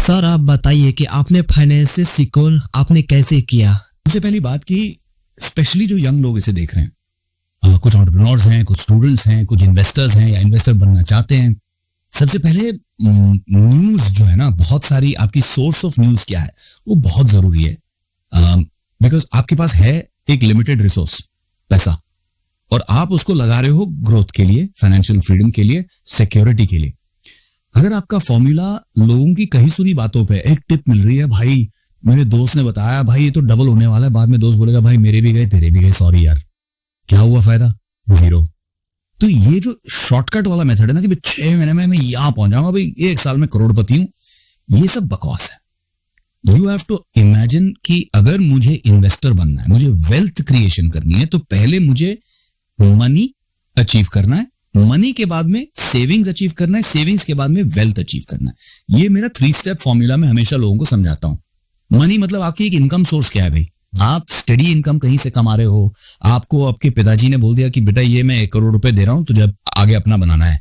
Sir आप बताइए कि आपने फाइनेंस सिक्योर आपने कैसे किया। सबसे पहली बात कि स्पेशली जो यंग लोग इसे देख रहे हैं, कुछ एंटरप्रेन्योर्स हैं, कुछ स्टूडेंट्स हैं, कुछ इन्वेस्टर्स हैं या इन्वेस्टर बनना चाहते हैं। सबसे पहले न्यूज जो है ना, बहुत सारी आपकी सोर्स ऑफ न्यूज क्या है वो बहुत जरूरी है। बिकॉज आपके पास है एक लिमिटेड रिसोर्स, पैसा, और आप उसको लगा रहे हो ग्रोथ के लिए, फाइनेंशियल फ्रीडम के लिए, सिक्योरिटी के लिए। अगर आपका फॉर्मूला लोगों की कही सुनी बातों पे एक टिप मिल रही है, भाई मेरे दोस्त ने बताया, भाई ये तो डबल होने वाला है, बाद में दोस्त बोलेगा भाई मेरे भी गए तेरे भी गए, सॉरी यार, क्या हुआ फायदा, जीरो। तो ये जो शॉर्टकट वाला मेथड है ना कि 6 महीने में मैं यहां पहुंच जाऊंगा, भाई 1 साल में करोड़पति हूं, ये सब बकवास है। यू हैव टू इमेजिन कि अगर मुझे इन्वेस्टर बनना है, मुझे वेल्थ क्रिएशन करनी है, तो पहले मुझे मनी अचीव करना है, मनी के बाद में सेविंग्स अचीव करना है, सेविंग्स के बाद में वेल्थ अचीव करना है। ये मेरा 3 स्टेप फॉर्मूला मैं हमेशा लोगों को समझाता हूं। मनी मतलब आपकी एक इनकम सोर्स क्या है भाई, आप स्टडी इनकम कहीं से कमा रहे हो, आपको आपके पिताजी ने बोल दिया कि बेटा ये मैं 1 करोड़ रुपए दे रहा हूं, तुझे आगे अपना बनाना है।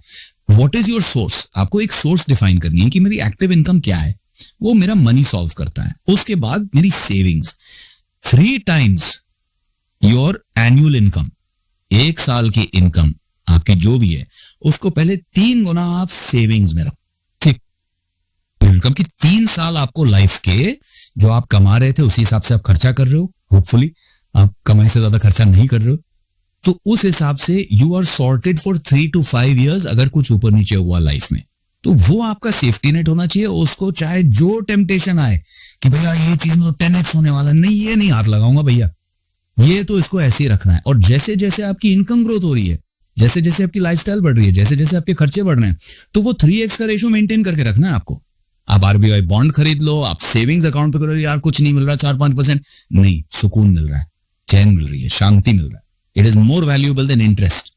व्हाट इज योर सोर्स, आपको एक सोर्स डिफाइन करनी है कि मेरी एक्टिव इनकम क्या है, वो मेरा मनी सॉल्व करता है। उसके बाद मेरी savings 3 times your annual income, 1 साल की इनकम आपकी जो भी है उसको पहले 3 गुना आप सेविंग्स में रखो। ठीक, इनकम की 3 साल आपको लाइफ के जो आप कमा रहे थे उसी हिसाब से आप खर्चा कर रहे हो, होपफुली आप कमाई से ज्यादा खर्चा नहीं कर रहे हो, तो उस हिसाब से you are sorted for 3 to 5 years। अगर कुछ ऊपर नीचे हुआ लाइफ में तो वो आपका सेफ्टी नेट होना चाहिए। उसको चाहे जो टेम्पटेशन आए कि भैया ये चीज में तो 10x होने वाला, नहीं ये नहीं हाथ लगाऊंगा भैया, ये तो इसको ऐसे ही रखना है। और जैसे जैसे आपकी इनकम ग्रोथ हो रही है, जैसे जैसे आपकी लाइफस्टाइल बढ़ रही है, जैसे जैसे आपके खर्चे बढ़ रहे हैं, तो वो 3x का रेशो मेंटेन करके रखना है आपको। आप आरबीआई बॉन्ड खरीद लो, आप सेविंग्स अकाउंट पे करो, यार कुछ नहीं मिल रहा 4-5%, नहीं, सुकून मिल रहा है, चैन मिल रही है, शांति मिल रहा है, it is more valuable then interest.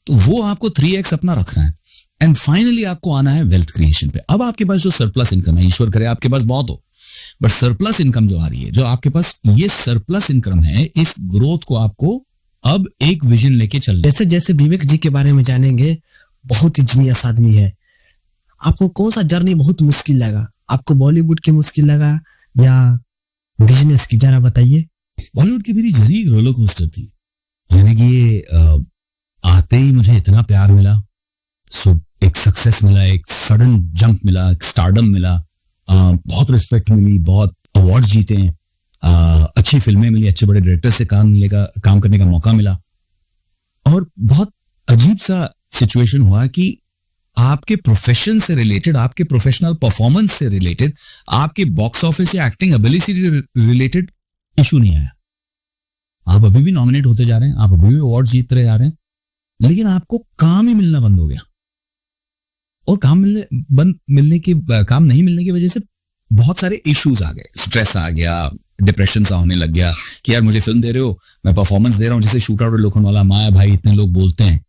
तो वो आपको 3x अपना रखना है। एंड फाइनली आपको आना है वेल्थ क्रिएशन पे। अब आपके पास जो सरप्लस इनकम है, ईश्वर करे आपके पास बहुत हो, बट सरप्लस इनकम जो आ रही है, जो आपके पास ये सरप्लस इनकम है, इस ग्रोथ को आपको अब एक विजन लेके चल। जैसे जैसे विवेक जी के बारे में जानेंगे, बहुत ही जीनियस आदमी है। आपको कौन सा जर्नी बहुत मुश्किल लगा, आपको बॉलीवुड की मुश्किल लगा या बिजनेस की, जरा बताइए। बॉलीवुड की मेरी जर्नी एक रोलर कोस्टर थी, यानी कि आते ही मुझे इतना प्यार मिला, एक सक्सेस मिला, एक सडन जंप मिला, एक स्टारडम मिला, बहुत रिस्पेक्ट मिली, बहुत अवार्ड जीते हैं, अच्छी फिल्में मिली, अच्छे बड़े डायरेक्टर से काम करने का मौका मिला। और बहुत अजीब सा सिचुएशन हुआ कि आपके प्रोफेशन से रिलेटेड, आपके प्रोफेशनल परफॉर्मेंस से रिलेटेड, आपके बॉक्स ऑफिस या एक्टिंग एबिलिटी से रिलेटेड इशू नहीं आया। आप अभी भी नॉमिनेट होते जा रहे हैं, आप अभी भी अवार्ड जीतते जा रहे हैं, लेकिन आपको काम ही मिलना बंद हो गया। और काम नहीं मिलने की वजह से बहुत सारे इश्यूज आ गए, स्ट्रेस आ गया, डिप्रेशन सा होने लग गया कि यार मुझे फिल्म दे रहे हो, मैं परफॉर्मेंस दे रहा हूँ, जैसे शूट आउट लोखंडवाला, माया भाई, इतने लोग बोलते हैं।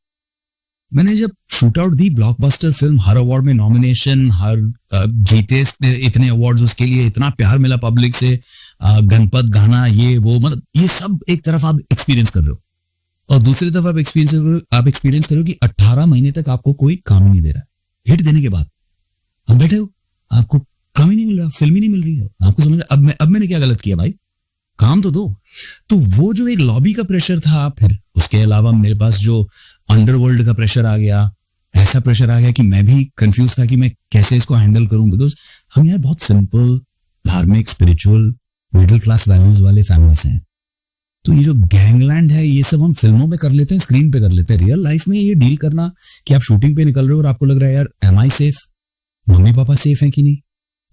मैंने जब shoot out the, blockbuster film, her award में नॉमिनेशन, हर जीते इतने अवार्ड्स, उसके लिए इतना प्यार मिला पब्लिक से, गणपत गाना, ये वो, मतलब ये सब एक तरफ आप एक्सपीरियंस कर रहे हो, और दूसरी तरफ आप एक्सपीरियंस कर रहे हो कि 18 महीने तक आपको कोई काम ही नहीं दे रहा है। हिट देने के बाद हम बैठे हो, आपको काम ही नहीं मिल रहा, फिल्म ही नहीं मिल रही है, आपको समझ अब मैंने क्या गलत किया भाई, काम तो दो। तो वो जो एक लॉबी का प्रेशर था, फिर उसके अलावा मेरे पास जो अंडरवर्ल्ड का प्रेशर आ गया, ऐसा प्रेशर आ गया कि मैं भी कंफ्यूज था कि मैं कैसे इसको हैंडल करूं। बिकॉज हम यार बहुत सिंपल, धार्मिक, स्पिरिचुअल, मिडिल क्लास वैल्यूज वाले फैमिलीज हैं। तो ये जो गैंगलैंड है, ये सब हम फिल्मों पे कर लेते हैं, स्क्रीन पे कर लेते हैं। रियल लाइफ में ये डील करना कि आप शूटिंग पे निकल रहे हो और आपको लग रहा है यार एम आई सेफ, मम्मी पापा सेफ है कि नहीं,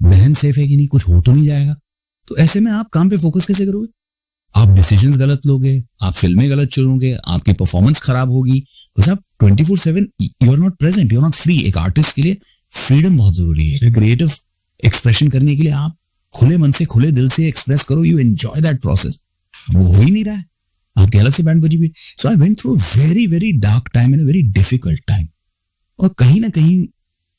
बहन सेफ है कि नहीं, कुछ हो तो नहीं जाएगा, तो ऐसे में आप काम पे फोकस कैसे करोगे? आप डिसीजंस गलत लोगे, आप फिल्में गलत चुनोगे, आपकी परफॉर्मेंस खराब होगी, बस आप 24/7 you are not present, you are not free. एक आर्टिस्ट के लिए फ्रीडम बहुत जरूरी है। क्रिएटिव एक्सप्रेशन करने के लिए आप खुले मन से, खुले दिल से एक्सप्रेस करो, यू एंजॉय दैट प्रोसेस। वो हो ही नहीं रहा है, आपके अलग से बैंड बजी हुई। So I went through very very dark time and very difficult time. और कहीं ना कहीं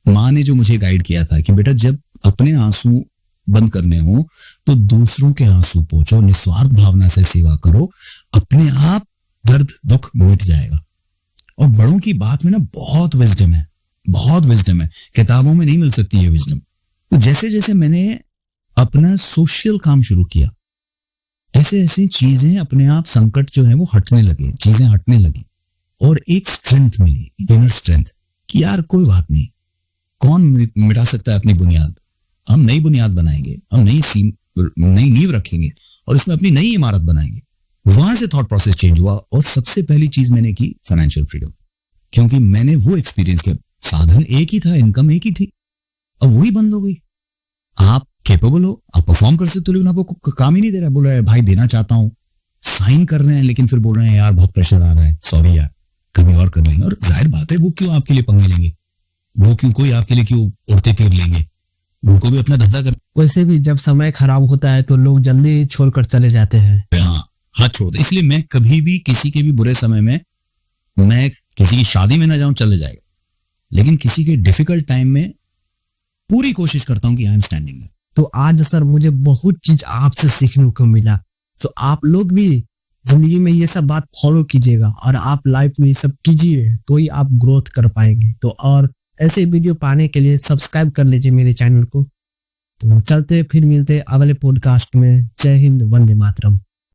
माँ ने जो मुझे गाइड किया था कि बेटा जब अपने आंसू बंद करने हो तो दूसरों के आंसू पोंछो, निस्वार्थ भावना से सेवा करो, अपने आप दर्द दुख मिट जाएगा। और बड़ों की बात में ना बहुत विजडम है, बहुत विजडम है, किताबों में नहीं मिल सकती ये विजडम। तो जैसे जैसे मैंने अपना सोशल काम शुरू किया, ऐसे ऐसे चीजें अपने आप, संकट जो है वो हटने लगे, चीजें हटने लगी और एक स्ट्रेंथ मिली, इनर स्ट्रेंथ कि यार कोई बात नहीं, कौन मिटा सकता है अपनी बुनियाद। हम नई बुनियाद बनाएंगे, हम नई नींव रखेंगे और इसमें अपनी नई इमारत बनाएंगे। वहां से थॉट प्रोसेस चेंज हुआ और सबसे पहली चीज मैंने की फाइनेंशियल फ्रीडम, क्योंकि मैंने वो एक्सपीरियंस किया। साधन एक ही था, इनकम एक ही थी, अब वही बंद हो गई। आप कैपेबल हो, आप परफॉर्म कर सकते हो, लेकिन आपको काम ही नहीं दे रहा है। बोल रहा है भाई देना चाहता हूं, साइन कर रहे हैं लेकिन फिर बोल रहे हैं यार बहुत प्रेशर आ रहा है, सॉरी यार कभी और कर लेंगे। और जाहिर बात है वो क्यों आपके लिए पंगे लेंगे, वो क्यों कोई आपके लिए क्यों उड़ते तीर लेंगे, उनको भी अपना धंधा कर। वैसे भी जब समय खराब होता है तो लोग जल्दी छोड़कर चले जाते हैं। हाँ, हाथ छोड़ दे। इसलिए मैं कभी भी किसी के भी बुरे समय में, मैं किसी की शादी में ना जाऊं, चले जाएगा, लेकिन किसी के डिफिकल्ट टाइम में पूरी कोशिश करता हूं कि आई एम स्टैंडिंग। तो आज सर मुझे बहुत चीज आपसे सीखने को मिला। तो आप लोग भी जिंदगी में ये सब बात फॉलो कीजिएगा और आप लाइफ में ये सब कीजिए, तो ही आप ग्रोथ कर पाएंगे। तो और ऐसे वीडियो पाने के लिए सब्सक्राइब कर लीजिए मेरे चैनल को। तो चलते फिर मिलते अगले पॉडकास्ट में। जय हिंद, वंदे मातरम।